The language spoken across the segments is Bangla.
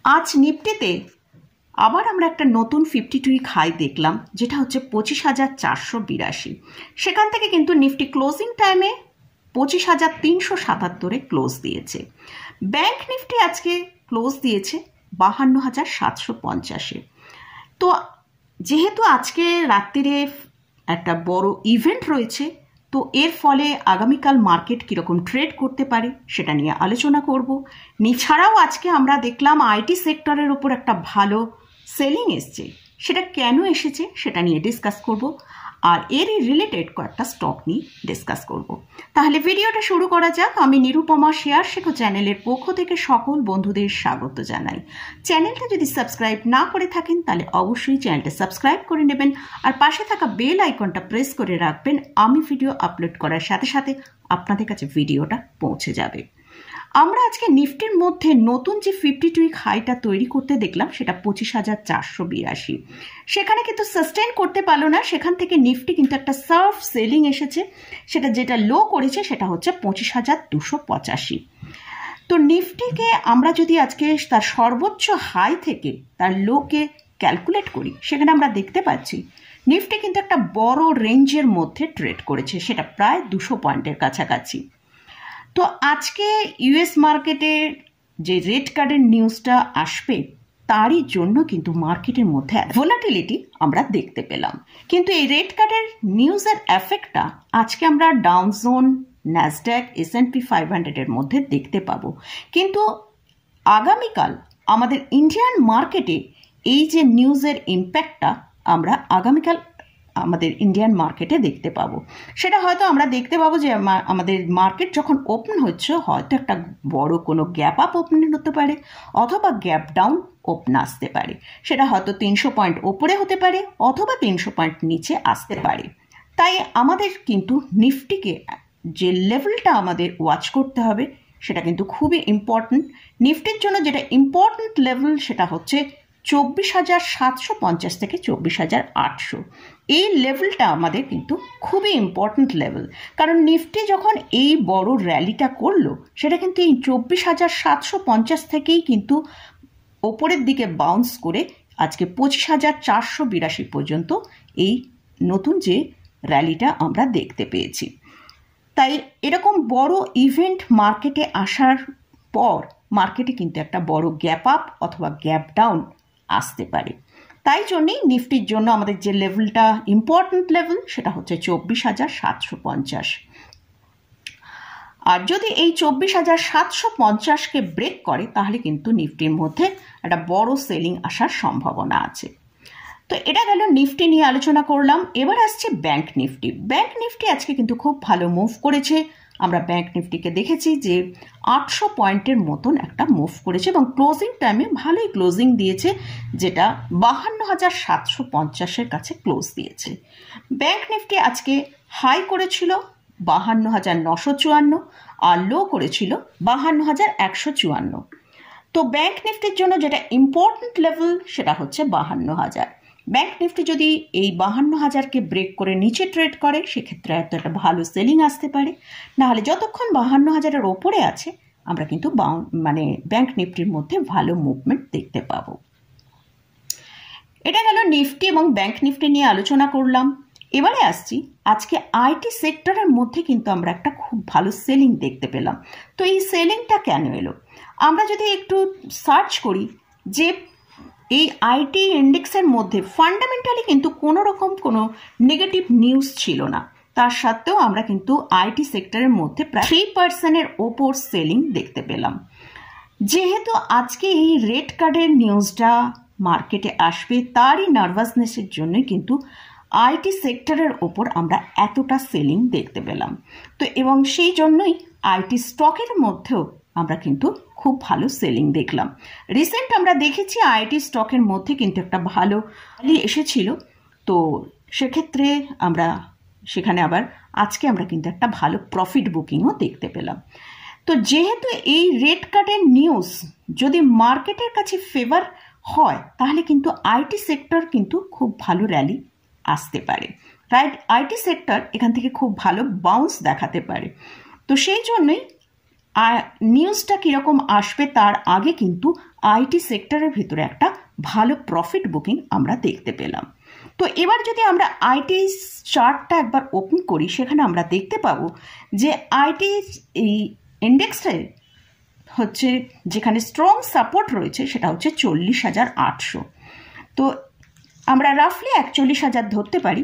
আজ নিফটিতে আবার আমরা একটা নতুন 52 উইক হাই দেখলাম, যেটা হচ্ছে 25,482। সেখান থেকে কিন্তু নিফটি ক্লোজিং টাইমে 25,377-এ ক্লোজ দিয়েছে। ব্যাংক নিফটি আজকে ক্লোজ দিয়েছে 52,750-এ। তো যেহেতু আজকে রাত্রিরে একটা বড় ইভেন্ট রয়েছে, তো এর ফলে আগামীকাল মার্কেট কীরকম ট্রেড করতে পারে সেটা নিয়ে আলোচনা করব। এছাড়াও আজকে আমরা দেখলাম আইটি সেক্টরের উপর একটা ভালো সেলিং এসছে, সেটা কেন এসেছে সেটা নিয়ে ডিসকাস করব, আর এরই রিলেটেড কয়েকটা স্টক নিয়ে ডিসকাস করব। তাহলে ভিডিওটা শুরু করা যাক। আমি নিরুপমা শেয়ার শেখো চ্যানেলের পক্ষ থেকে সকল বন্ধুদের স্বাগত জানাই। চ্যানেলটা যদি সাবস্ক্রাইব না করে থাকেন তাহলে অবশ্যই চ্যানেলটা সাবস্ক্রাইব করে নেবেন, আর পাশে থাকা বেল আইকনটা প্রেস করে রাখবেন। আমি ভিডিও আপলোড করার সাথে সাথে আপনাদের কাছে ভিডিওটা পৌঁছে যাবে। আমরা আজকে নিফটির মধ্যে নতুন যে 52 উইক হাইটা তৈরি করতে দেখলাম, সেটা 25,482। সেখানে কিন্তু সাস্টেন করতে পারলো না, সেখান থেকে নিফটি কিন্তু একটা সার্ভ সেলিং এসেছে। সেটা যেটা লো করেছে সেটা হচ্ছে 25,285। তো নিফটিকে আমরা যদি আজকে তার সর্বোচ্চ হাই থেকে তার লোকে ক্যালকুলেট করি, সেখানে আমরা দেখতে পাচ্ছি নিফটি কিন্তু একটা বড় রেঞ্জের মধ্যে ট্রেড করেছে, সেটা প্রায় 200 পয়েন্টের কাছাকাছি। তো আজকে ইউএস মার্কেটের যে রেড কার্ডের নিউজটা আসবে, তারই জন্য কিন্তু মার্কেটের মধ্যে ভোলাটিলিটি আমরা দেখতে পেলাম। কিন্তু এই রেড কার্ডের নিউজের এফেক্টটা আজকে আমরা ডাউন জোন, ন্যাসড্যাক, S&P 500-এর মধ্যে দেখতে পাবো। কিন্তু আগামীকাল আমাদের ইন্ডিয়ান মার্কেটে এই যে নিউজের ইম্প্যাক্টটা আমরা আগামীকাল আমাদের ইন্ডিয়ান মার্কেটে দেখতে পাবো। সেটা হয়তো আমরা দেখতে পাবো যে আমাদের মার্কেট যখন ওপেন হচ্ছে, হয়তো একটা বড় কোনো গ্যাপ আপ ওপেন হতে পারে, অথবা গ্যাপ ডাউন ওপেন আসতে পারে। সেটা হয়তো 300 পয়েন্ট ওপরে হতে পারে, অথবা 300 পয়েন্ট নিচে আসতে পারে। তাই আমাদের কিন্তু নিফটিকে যে লেভেলটা আমাদের ওয়াচ করতে হবে, সেটা কিন্তু খুবই ইম্পর্টেন্ট। নিফটির জন্য যেটা ইম্পর্টেন্ট লেভেল সেটা হচ্ছে 24,750 থেকে 24,800। এই লেভেলটা আমাদের কিন্তু খুবই ইম্পর্টেন্ট লেভেল, কারণ নিফটি যখন এই বড় র্যালিটা করলো, সেটা কিন্তু এই 24,750 থেকেই কিন্তু ওপরের দিকে বাউন্স করে আজকে 25,482 পর্যন্ত এই নতুন যে র্যালিটা আমরা দেখতে পেয়েছি। তাই এরকম বড় ইভেন্ট মার্কেটে আসার পর মার্কেটে কিন্তু একটা বড় গ্যাপ আপ অথবা গ্যাপ ডাউন আসতে পারে। তাই জন্যেই নিফটির জন্য আমাদের যে লেভেলটা ইম্পর্টেন্ট লেভেল সেটা হচ্ছে 24,750। আর যদি এই 24,750-কে ব্রেক করে, তাহলে কিন্তু নিফটির মধ্যে একটা বড় সেলিং আসার সম্ভাবনা আছে। তো এটা গেল নিফটি নিয়ে আলোচনা করলাম। এবার আসছে ব্যাংক নিফটি। ব্যাংক নিফটি আজকে কিন্তু খুব ভালো মুভ করেছে। আমরা ব্যাংক নিফটিকে দেখেছি যে 800 পয়েন্টের মতন একটা মুভ করেছে, এবং ক্লোজিং টাইমে ভালোই ক্লোজিং দিয়েছে, যেটা 52,750-এর কাছে ক্লোজ দিয়েছে। ব্যাংক নিফটি আজকে হাই করেছিল 52,954, আর লো করেছিল 52,154। তো ব্যাংক নিফটির জন্য যেটা ইম্পর্টেন্ট লেভেল সেটা হচ্ছে 52,000। ব্যাংক নিফটি যদি এই 52,000-কে ব্রেক করে নিচে ট্রেড করে, সেক্ষেত্রে হয়তো একটা ভালো সেলিং আসতে পারে। নাহলে যতক্ষণ 52,000-এর ওপরে আছে, আমরা কিন্তু ব্যাংক নিফটির মধ্যে ভালো মুভমেন্ট দেখতে পাবো। এটা গেল নিফটি এবং ব্যাংক নিফটি নিয়ে আলোচনা করলাম। এবারে আসছি আজকে আইটি সেক্টরের মধ্যে কিন্তু আমরা একটা খুব ভালো সেলিং দেখতে পেলাম। তো এই সেলিংটা কেন এলো? আমরা যদি একটু সার্চ করি যে এই আইটি ইন্ডেক্সের মধ্যে ফান্ডামেন্টালি কিন্তু কোনো রকম কোনো নেগেটিভ নিউজ ছিল না, তার সত্ত্বেও আমরা কিন্তু আইটি সেক্টরের মধ্যে প্রায় 3%-এর ওপর সেলিং দেখতে পেলাম। যেহেতু আজকে এই রেড কার্ডের নিউজটা মার্কেটে আসবে, তারই নার্ভাসনেসের জন্যই কিন্তু আইটি সেক্টরের ওপর আমরা এতটা সেলিং দেখতে পেলাম। তো এবং সেই জন্যই আইটি স্টকের মধ্যেও আমরা কিন্তু খুব ভালো সেলিং দেখলাম। রিসেন্ট আমরা দেখেছি আইটি স্টকের মধ্যে কিন্তু একটা ভালো এসেছিল, তো সেক্ষেত্রে আমরা সেখানে আবার আজকে আমরা কিন্তু একটা ভালো প্রফিট বুকিংও দেখতে পেলাম। তো যেহেতু এই রেড কার্ডের নিউজ যদি মার্কেটের কাছে ফেভার হয়, তাহলে কিন্তু আইটি সেক্টর কিন্তু খুব ভালো র্যালি আসতে পারে। রাইট, আইটি সেক্টর এখান থেকে খুব ভালো বাউন্স দেখাতে পারে। তো সেই জন্যই নিউজটা কীরকম আসবে তার আগে কিন্তু আইটি সেক্টরের ভিতরে একটা ভালো প্রফিট বুকিং আমরা দেখতে পেলাম। তো এবার যদি আমরা আইটি চার্টটা একবার ওপেন করি, সেখানে আমরা দেখতে পাবো যে আইটি এই ইন্ডেক্সে হচ্ছে যেখানে স্ট্রং সাপোর্ট রয়েছে সেটা হচ্ছে 40,800। তো আমরা রাফলি 41,000 ধরতে পারি।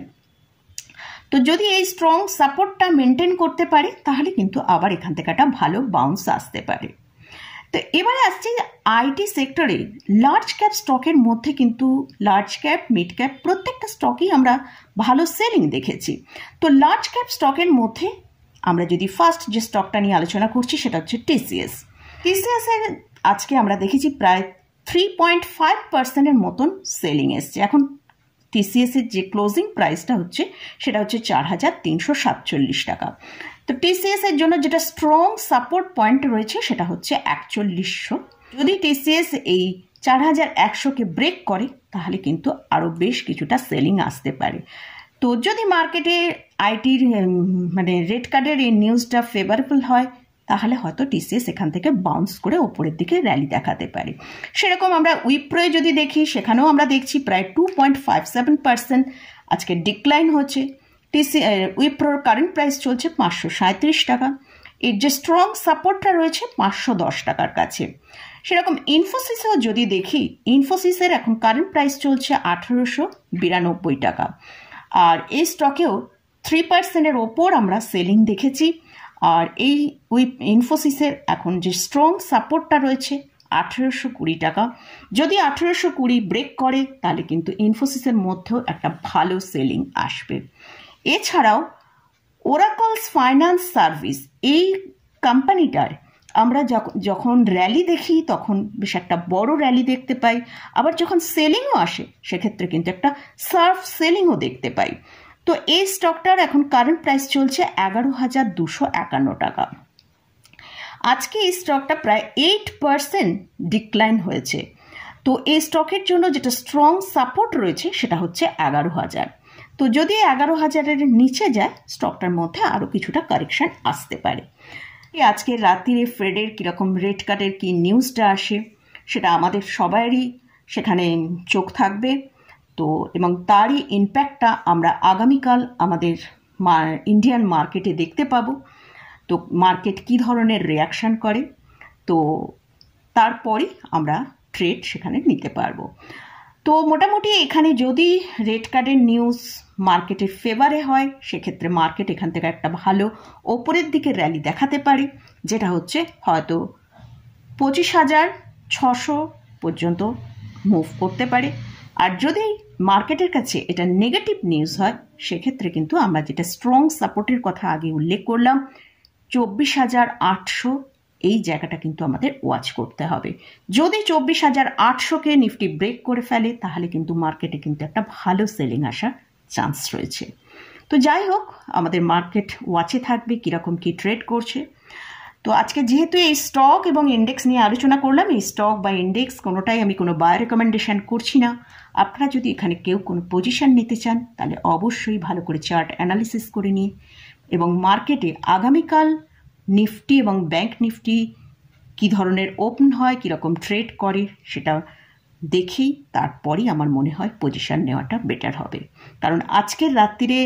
তো যদি এই স্ট্রং সাপোর্টটা মেনটেন করতে পারে তাহলে কিন্তু আবার এখান থেকে একটা ভালো বাউন্স আসতে পারে। তো এবারে আসছে আইটি সেক্টরে লার্জ ক্যাপ স্টকের মধ্যে কিন্তু লার্জ ক্যাপ, মিড ক্যাপ প্রত্যেকটা স্টকই আমরা ভালো সেলিং দেখেছি। তো লার্জ ক্যাপ স্টকের মধ্যে আমরা যদি ফার্স্ট যে স্টকটা নিয়ে আলোচনা করছি সেটা হচ্ছে টিসিএস। টিসিএসের আজকে আমরা দেখেছি প্রায় 3.5%-এর মতন সেলিং এসছে। এখন টিসিএসের যে ক্লোজিং প্রাইসটা হচ্ছে সেটা হচ্ছে 4,347 টাকা। তো টিসিএসের জন্য যেটা স্ট্রং সাপোর্ট পয়েন্ট রয়েছে সেটা হচ্ছে 4100। যদি টিসিএস এই 4,100কে ব্রেক করে তাহলে কিন্তু আরও বেশ কিছুটা সেলিং আসতে পারে। তো যদি মার্কেটে আইটির মানে রেড কার্ডের এই নিউজটা ফেভারেবল হয় তাহলে হয়তো টিসিএস এখান থেকে বাউন্স করে ওপরের দিকে র্যালি দেখাতে পারে। সেরকম আমরা উইপ্রোয় যদি দেখি সেখানেও আমরা দেখছি প্রায় 2.57% আজকে ডিক্লাইন হচ্ছে। উইপ্রোর কারেন্ট প্রাইস চলছে 537 টাকা। এর যে স্ট্রং সাপোর্টটা রয়েছে 510 টাকার কাছে। সেরকম ইনফোসিসেও যদি দেখি, ইনফোসিসের এখন কারেন্ট প্রাইস চলছে 1,892 টাকা। আর এই স্টকেও 3%-এর ওপর আমরা সেলিং দেখেছি। আর এই ইনফোসিসের এখন যে স্ট্রং সাপোর্টটা রয়েছে 1,820 টাকা। যদি 1,820 ব্রেক করে তাহলে কিন্তু ইনফোসিসের মধ্যেও একটা ভালো সেলিং আসবে। এছাড়াও ওরাকলস ফাইন্যান্স সার্ভিস, এই কোম্পানিটার আমরা যখন র্যালি দেখি তখন বেশ একটা বড় র্যালি দেখতে পাই, আবার যখন সেলিংও আসে সেক্ষেত্রে কিন্তু একটা সার্ফ সেলিংও দেখতে পাই। তো এই স্টকটার এখন কারেন্ট প্রাইস চলছে 11,251 টাকা। আজকে এই স্টকটা প্রায় 8% ডিক্লাইন হয়েছে। তো এই স্টকের জন্য যেটা স্ট্রং সাপোর্ট রয়েছে সেটা হচ্ছে 11,000। তো যদি 11,000-এর নিচে যায় স্টকটার মধ্যে আরও কিছুটা কারেকশন আসতে পারে। আজকে রাত্রিরে ফেডের কীরকম রেট কাটের কী নিউজটা আসে সেটা আমাদের সবারই সেখানে চোখ থাকবে। তো এবং তারই ইম্প্যাক্টটা আমরা আগামীকাল আমাদের ইন্ডিয়ান মার্কেটে দেখতে পাবো। তো মার্কেট কী ধরনের রিয়াকশান করে, তো তারপরই আমরা ট্রেড সেখানে নিতে পারবো। তো মোটামুটি এখানে যদি রেড কার্ডের নিউজ মার্কেটের ফেভারে হয় সেক্ষেত্রে মার্কেট এখান থেকে একটা ভালো ওপরের দিকে র্যালি দেখাতে পারে, যেটা হচ্ছে হয়তো 25,600 পর্যন্ত মুভ করতে পারে। আর যদি মার্কেটের কাছে এটা নেগেটিভ নিউজ হয় সেক্ষেত্রে কিন্তু আমরা যেটা স্ট্রং সাপোর্টের কথা আগে উল্লেখ করলাম 24,800, এই জায়গাটা কিন্তু আমাদের ওয়াচ করতে হবে। যদি 24,800-কে নিফটি ব্রেক করে ফেলে তাহলে কিন্তু মার্কেটে কিন্তু একটা ভালো সেলিং আসার চান্স রয়েছে। তো যাই হোক, আমাদের মার্কেট ওয়াচে থাকবে কীরকম কী ট্রেড করছে। তো আজকে যেহেতু এই স্টক এবং ইন্ডেক্স নিয়ে আলোচনা করলাম, এই স্টক বা ইন্ডেক্স কোনোটাই আমি কোনো বাই রেকমেন্ডেশন করছি না। আপনারা যদি এখানে কেউ কোনো পজিশন নিতে চান তাহলে অবশ্যই ভালো করে চার্ট অ্যানালিসিস করে নিন এবং মার্কেটে আগামীকাল নিফটি এবং ব্যাংক নিফটি কী ধরনের ওপেন হয়, কীরকম ট্রেড করে সেটা দেখেই তারপরই আমার মনে হয় পজিশন নেওয়াটা বেটার হবে। কারণ আজকের রাত্রিরে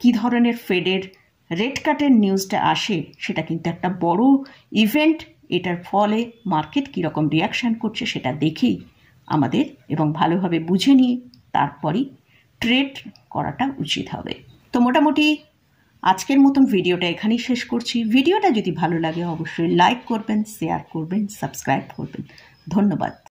কী ধরনের ফেডের রেট কাটের নিউজটা আসে সেটা কিন্তু একটা বড় ইভেন্ট। এটার ফলে মার্কেট কীরকম রিয়াকশান করছে সেটা দেখেই আমাদের এবং ভালোভাবে বুঝে নিয়ে তারপরই ট্রেড করাটা উচিত হবে। তো মোটামুটি আজকের মতন ভিডিওটা এখানেই শেষ করছি। ভিডিওটা যদি ভালো লাগে অবশ্যই লাইক করবেন, শেয়ার করবেন, সাবস্ক্রাইব করবেন। ধন্যবাদ।